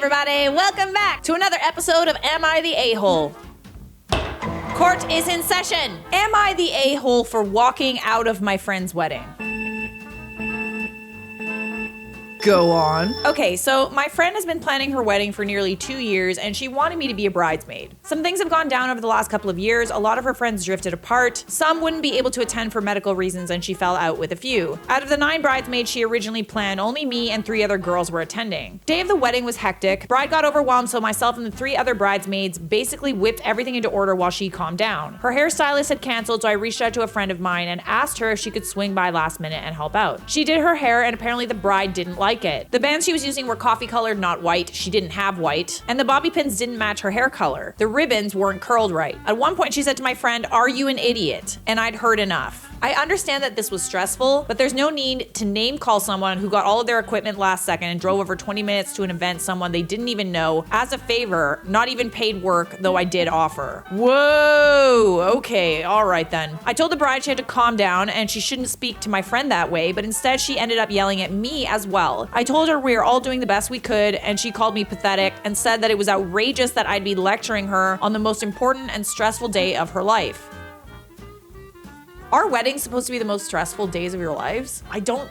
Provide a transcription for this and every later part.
everybody, welcome back to another episode of Am I the A-Hole? Court is in session. Am I the a-hole for walking out of my friend's wedding? Go on. Okay, so my friend has been planning her wedding for nearly 2 years and she wanted me to be a bridesmaid. Some things have gone down over the last couple of years. A lot of her friends drifted apart. Some wouldn't be able to attend for medical reasons and she fell out with a few. Out of the 9 bridesmaids she originally planned, only me and 3 other girls were attending. Day of the wedding was hectic. Bride got overwhelmed, so myself and the 3 other bridesmaids basically whipped everything into order while she calmed down. Her hairstylist had canceled, so I reached out to a friend of mine and asked her if she could swing by last minute and help out. She did her hair and apparently the bride didn't like it. The bands she was using were coffee colored, not white. She didn't have white. And the bobby pins didn't match her hair color. The ribbons weren't curled right. At one point she said to my friend, "Are you an idiot?" And I'd heard enough. I understand that this was stressful, but there's no need to name call someone who got all of their equipment last second and drove over 20 minutes to an event someone they didn't even know as a favor, not even paid work, though I did offer. Whoa, okay, all right then. I told the bride she had to calm down and she shouldn't speak to my friend that way, but instead she ended up yelling at me as well. I told her we were all doing the best we could and she called me pathetic and said that it was outrageous that I'd be lecturing her on the most important and stressful day of her life. Are weddings supposed to be the most stressful days of your lives? I don't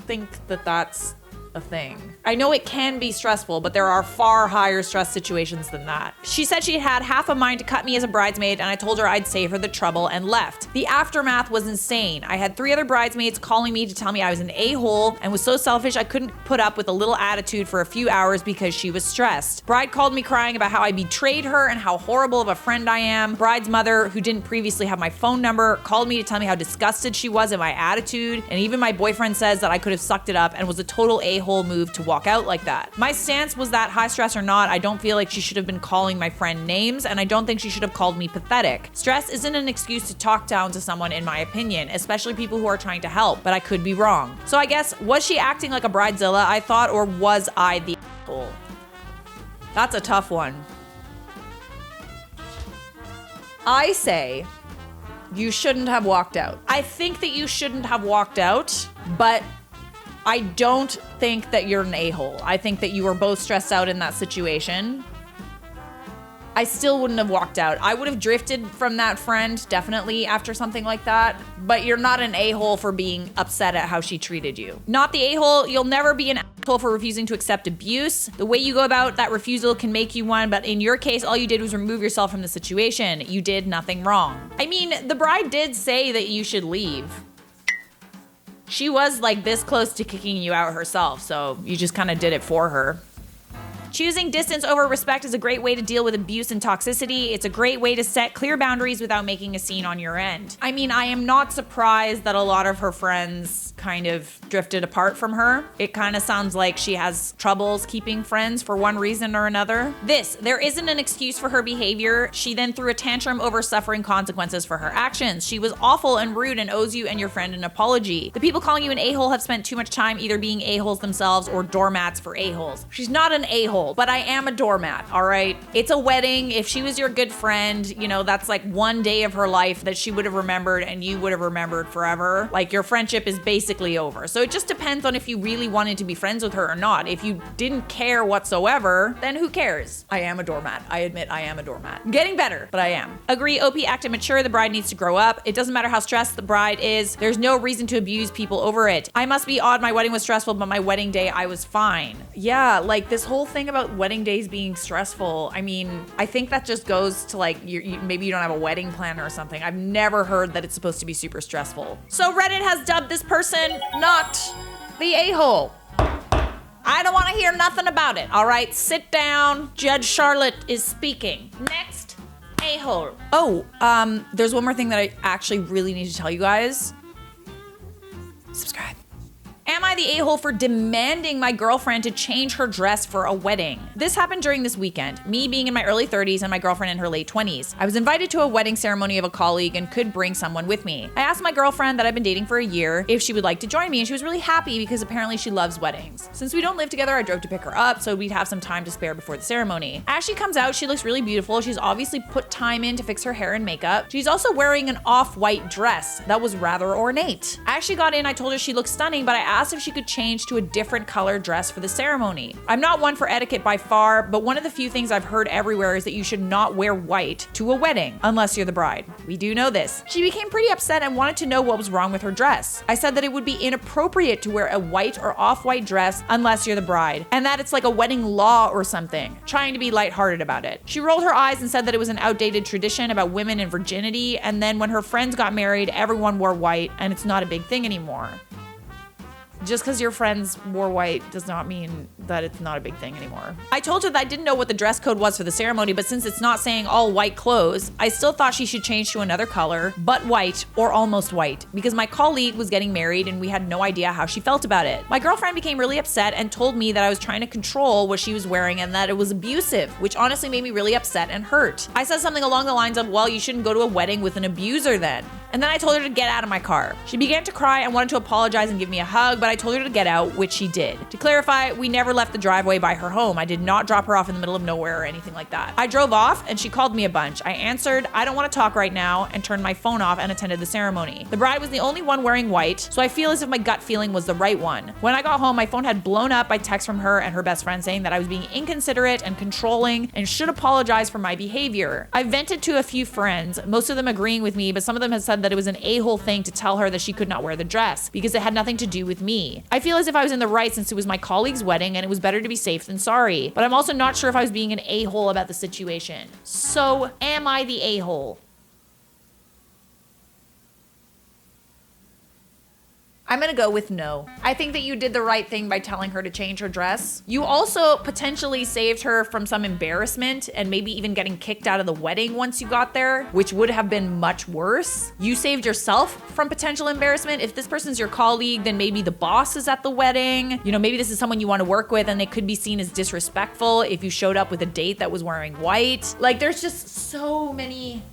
think that that's a thing. I know it can be stressful, but there are far higher stress situations than that. She said she had half a mind to cut me as a bridesmaid and I told her I'd save her the trouble and left. The aftermath was insane. I had 3 other bridesmaids calling me to tell me I was an a-hole and was so selfish I couldn't put up with a little attitude for a few hours because she was stressed. Bride called me crying about how I betrayed her and how horrible of a friend I am. Bride's mother, who didn't previously have my phone number, called me to tell me how disgusted she was at my attitude, and even my boyfriend says that I could have sucked it up and was a total a-hole move to walk out like that. My stance was that high stress or not, I don't feel like she should have been calling my friend names, and I don't think she should have called me pathetic. Stress isn't an excuse to talk down to someone, in my opinion, especially people who are trying to help, but I could be wrong. So I guess, was she acting like a bridezilla, I thought, or was I the asshole? That's a tough one. I say you shouldn't have walked out. I think that you shouldn't have walked out, but I don't think that you're an a-hole. I think that you were both stressed out in that situation. I still wouldn't have walked out. I would have drifted from that friend, definitely, after something like that. But you're not an a-hole for being upset at how she treated you. Not the a-hole. You'll never be an asshole for refusing to accept abuse. The way you go about that refusal can make you one, but in your case, all you did was remove yourself from the situation. You did nothing wrong. I mean, the bride did say that you should leave. She was like this close to kicking you out herself, so you just kind of did it for her. Choosing distance over respect is a great way to deal with abuse and toxicity. It's a great way to set clear boundaries without making a scene on your end. I mean, I am not surprised that a lot of her friends kind of drifted apart from her. It kind of sounds like she has troubles keeping friends for one reason or another. There isn't an excuse for her behavior. She then threw a tantrum over suffering consequences for her actions. She was awful and rude and owes you and your friend an apology. The people calling you an a-hole have spent too much time either being a-holes themselves or doormats for a-holes. She's not an a-hole, but I am a doormat, all right? It's a wedding. If she was your good friend, you know, that's like one day of her life that she would have remembered and you would have remembered forever. Like, your friendship is basically over. So it just depends on if you really wanted to be friends with her or not. If you didn't care whatsoever, then who cares? I am a doormat. I admit I am a doormat. I'm getting better, but I am. Agree, OP acted mature. The bride needs to grow up. It doesn't matter how stressed the bride is. There's no reason to abuse people over it. I must be odd. My wedding was stressful, but my wedding day, I was fine. Yeah, like this whole thing about wedding days being stressful. I mean, I think that just goes to like, maybe you don't have a wedding planner or something. I've never heard that it's supposed to be super stressful. So Reddit has dubbed this person not the a-hole. I don't want to hear nothing about it. All right, sit down. Judge Charlotte is speaking. Next, a-hole. Oh, there's one more thing that I actually really need to tell you guys. Subscribe. Am I the a-hole for demanding my girlfriend to change her dress for a wedding? This happened during this weekend, me being in my early 30s and my girlfriend in her late 20s. I was invited to a wedding ceremony of a colleague and could bring someone with me. I asked my girlfriend that I've been dating for a year if she would like to join me, and she was really happy because apparently she loves weddings. Since we don't live together, I drove to pick her up so we'd have some time to spare before the ceremony. As she comes out, she looks really beautiful. She's obviously put time in to fix her hair and makeup. She's also wearing an off-white dress that was rather ornate. As she got in, I told her she looked stunning, but I asked if she could change to a different color dress for the ceremony. I'm not one for etiquette by far, but one of the few things I've heard everywhere is that you should not wear white to a wedding unless you're the bride. We do know this. She became pretty upset and wanted to know what was wrong with her dress. I said that it would be inappropriate to wear a white or off-white dress unless you're the bride, and that it's like a wedding law or something, trying to be lighthearted about it. She rolled her eyes and said that it was an outdated tradition about women and virginity, and then when her friends got married, everyone wore white, and it's not a big thing anymore. Just because your friends wore white does not mean that it's not a big thing anymore. I told her that I didn't know what the dress code was for the ceremony, but since it's not saying all white clothes, I still thought she should change to another color, but white or almost white, because my colleague was getting married and we had no idea how she felt about it. My girlfriend became really upset and told me that I was trying to control what she was wearing and that it was abusive, which honestly made me really upset and hurt. I said something along the lines of, well, you shouldn't go to a wedding with an abuser then. And then I told her to get out of my car. She began to cry and wanted to apologize and give me a hug, but I told her to get out, which she did. To clarify, we never left the driveway by her home. I did not drop her off in the middle of nowhere or anything like that. I drove off and she called me a bunch. I answered, I don't want to talk right now, and turned my phone off and attended the ceremony. The bride was the only one wearing white, so I feel as if my gut feeling was the right one. When I got home, my phone had blown up by text from her and her best friend saying that I was being inconsiderate and controlling and should apologize for my behavior. I vented to a few friends, most of them agreeing with me, but some of them had said that it was an a-hole thing to tell her that she could not wear the dress because it had nothing to do with me. I feel as if I was in the right since it was my colleague's wedding and it was better to be safe than sorry. But I'm also not sure if I was being an a-hole about the situation. So, am I the a-hole? I'm gonna go with no. I think that you did the right thing by telling her to change her dress. You also potentially saved her from some embarrassment and maybe even getting kicked out of the wedding once you got there, which would have been much worse. You saved yourself from potential embarrassment. If this person's your colleague, then maybe the boss is at the wedding. You know, maybe this is someone you want to work with and they could be seen as disrespectful if you showed up with a date that was wearing white. Like, there's just so many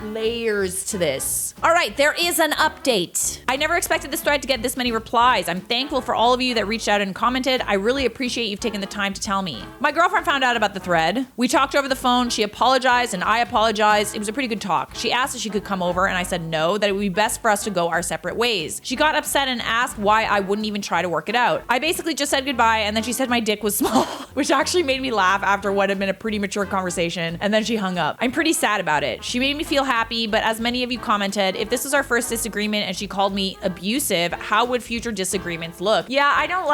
layers to this. All right, there is an update. I never expected this thread to get this many replies. I'm thankful for all of you that reached out and commented. I really appreciate you've taken the time to tell me. My girlfriend found out about the thread. We talked over the phone. She apologized and I apologized. It was a pretty good talk. She asked if she could come over and I said no, that it would be best for us to go our separate ways. She got upset and asked why I wouldn't even try to work it out. I basically just said goodbye and then she said my dick was small, which actually made me laugh after what had been a pretty mature conversation, and then she hung up. I'm pretty sad about it. She made me feel happy, but as many of you commented, if this was our first disagreement and she called me abusive, how would future disagreements look? Yeah, I don't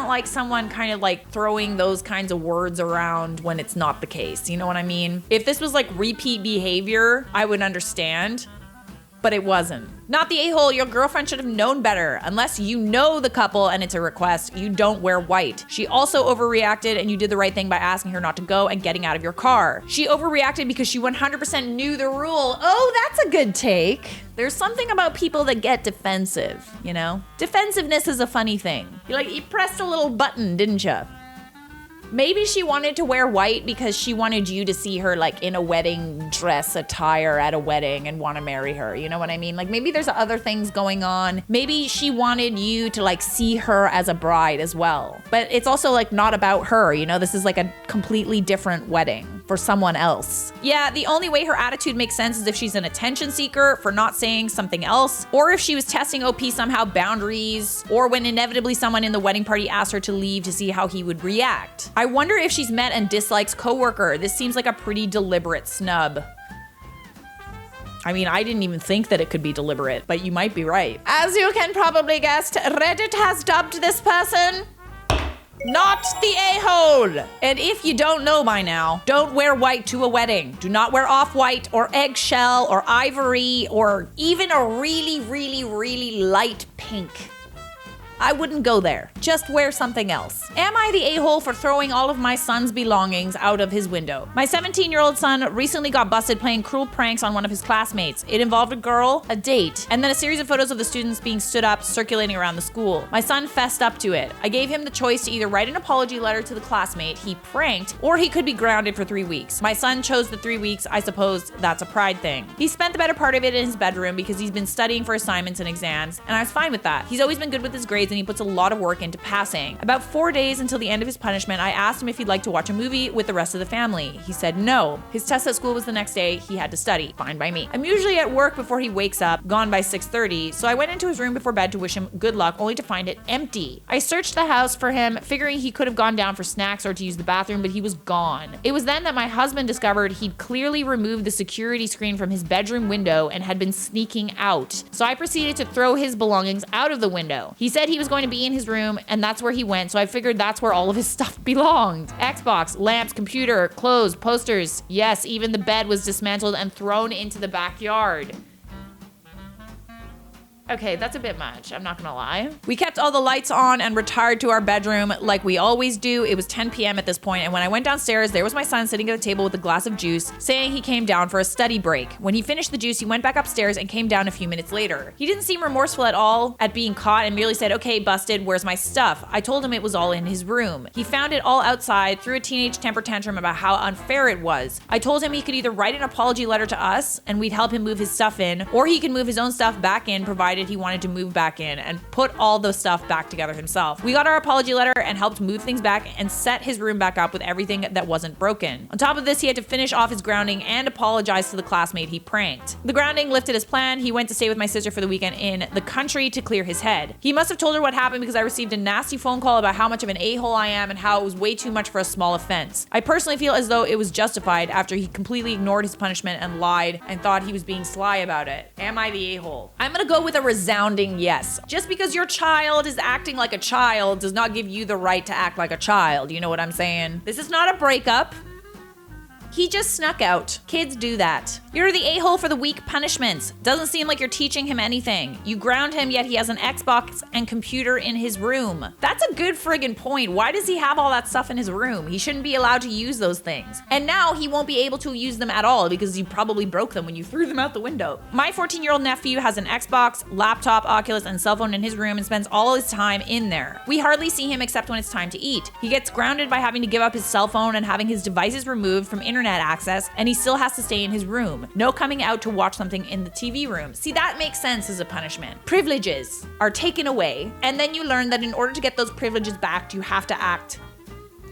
like someone kind of like throwing those kinds of words around when it's not the case. You know what I mean? If this was like repeat behavior, I would understand, but it wasn't. Not the a-hole, your girlfriend should have known better. Unless you know the couple and it's a request, you don't wear white. She also overreacted and you did the right thing by asking her not to go and getting out of your car. She overreacted because she 100% knew the rule. Oh, that's a good take. There's something about people that get defensive, you know? Defensiveness is a funny thing. You pressed a little button, didn't you? Maybe she wanted to wear white because she wanted you to see her like in a wedding dress attire at a wedding and want to marry her. You know what I mean? Like maybe there's other things going on. Maybe she wanted you to like see her as a bride as well. But it's also like not about her, you know? This is like a completely different wedding for someone else. Yeah, the only way her attitude makes sense is if she's an attention seeker for not saying something else, or if she was testing OP somehow boundaries, or when inevitably someone in the wedding party asked her to leave to see how he would react. I wonder if she's met and dislikes coworker. This seems like a pretty deliberate snub. I mean, I didn't even think that it could be deliberate, but you might be right. As you can probably guess, Reddit has dubbed this person not the a-hole. And if you don't know by now, don't wear white to a wedding. Do not wear off-white or eggshell or ivory or even a really, really, really light pink. I wouldn't go there. Just wear something else. Am I the a-hole for throwing all of my son's belongings out of his window? My 17-year-old son recently got busted playing cruel pranks on one of his classmates. It involved a girl, a date, and then a series of photos of the students being stood up circulating around the school. My son fessed up to it. I gave him the choice to either write an apology letter to the classmate he pranked, or he could be grounded for 3 weeks. My son chose the 3 weeks. I suppose that's a pride thing. He spent the better part of it in his bedroom because he's been studying for assignments and exams, and I was fine with that. He's always been good with his grades grades and he puts a lot of work into passing. About 4 days until the end of his punishment, I asked him if he'd like to watch a movie with the rest of the family. He said no. His test at school was the next day. He had to study. Fine by me. I'm usually at work before he wakes up, gone by 6:30, so I went into his room before bed to wish him good luck, only to find it empty. I searched the house for him, figuring he could have gone down for snacks or to use the bathroom, but he was gone. It was then that my husband discovered he'd clearly removed the security screen from his bedroom window and had been sneaking out. So I proceeded to throw his belongings out of the window. He said he was going to be in his room, and that's where he went, so I figured that's where all of his stuff belonged. Xbox, lamps, computer, clothes, posters. Yes, even the bed was dismantled and thrown into the backyard. Okay, that's a bit much, I'm not gonna lie. We kept all the lights on and retired to our bedroom like we always do. It was 10 p.m. at this point, and when I went downstairs, there was my son sitting at the table with a glass of juice, saying he came down for a study break. When he finished the juice, he went back upstairs and came down a few minutes later. He didn't seem remorseful at all at being caught and merely said, "Okay, busted, where's my stuff?" I told him it was all in his room. He found it all outside, threw a teenage temper tantrum about how unfair it was. I told him he could either write an apology letter to us, and we'd help him move his stuff in, or he could move his own stuff back in, provided he wanted to move back in and put all the stuff back together himself. We got our apology letter and helped move things back and set his room back up with everything that wasn't broken. On top of this, he had to finish off his grounding and apologize to the classmate he pranked. The grounding lifted as planned. He went to stay with my sister for the weekend in the country to clear his head. He must have told her what happened because I received a nasty phone call about how much of an a-hole I am and how it was way too much for a small offense. I personally feel as though it was justified after he completely ignored his punishment and lied and thought he was being sly about it. Am I the a-hole? I'm gonna go with a resounding yes. Just because your child is acting like a child does not give you the right to act like a child. You know what I'm saying? This is not a breakup. He just snuck out. Kids do that. You're the a-hole for the weak punishments. Doesn't seem like you're teaching him anything. You ground him, yet he has an Xbox and computer in his room. That's a good friggin' point. Why does he have all that stuff in his room? He shouldn't be allowed to use those things. And now he won't be able to use them at all because you probably broke them when you threw them out the window. My 14-year-old nephew has an Xbox, laptop, Oculus, and cell phone in his room and spends all his time in there. We hardly see him except when it's time to eat. He gets grounded by having to give up his cell phone and having his devices removed from internet access, and he still has to stay in his room. No coming out to watch something in the TV room. See, that makes sense as a punishment. Privileges are taken away, and then you learn that in order to get those privileges back, you have to act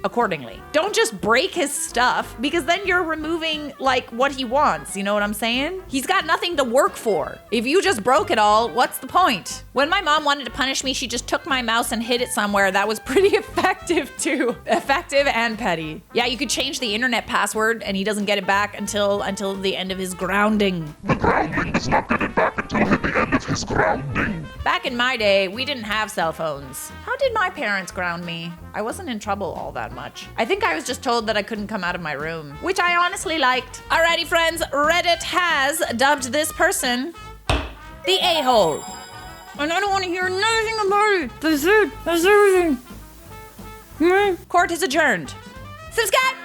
accordingly. Don't just break his stuff, because then you're removing like what he wants. You know what I'm saying? He's got nothing to work for. If you just broke it all, what's the point? When my mom wanted to punish me, she just took my mouse and hid it somewhere. That was pretty effective too. Effective and petty. Yeah, you could change the internet password and he doesn't get it back until the end of his grounding. The grounding does not get it back until the end of his grounding. Back in my day, we didn't have cell phones. How did my parents ground me? I wasn't in trouble all that much. I think I was just told that I couldn't come out of my room, which I honestly liked. Alrighty, friends, Reddit has dubbed this person the a-hole. And I don't want to hear nothing about it. That's it. That's everything. Court is adjourned. Subscribe!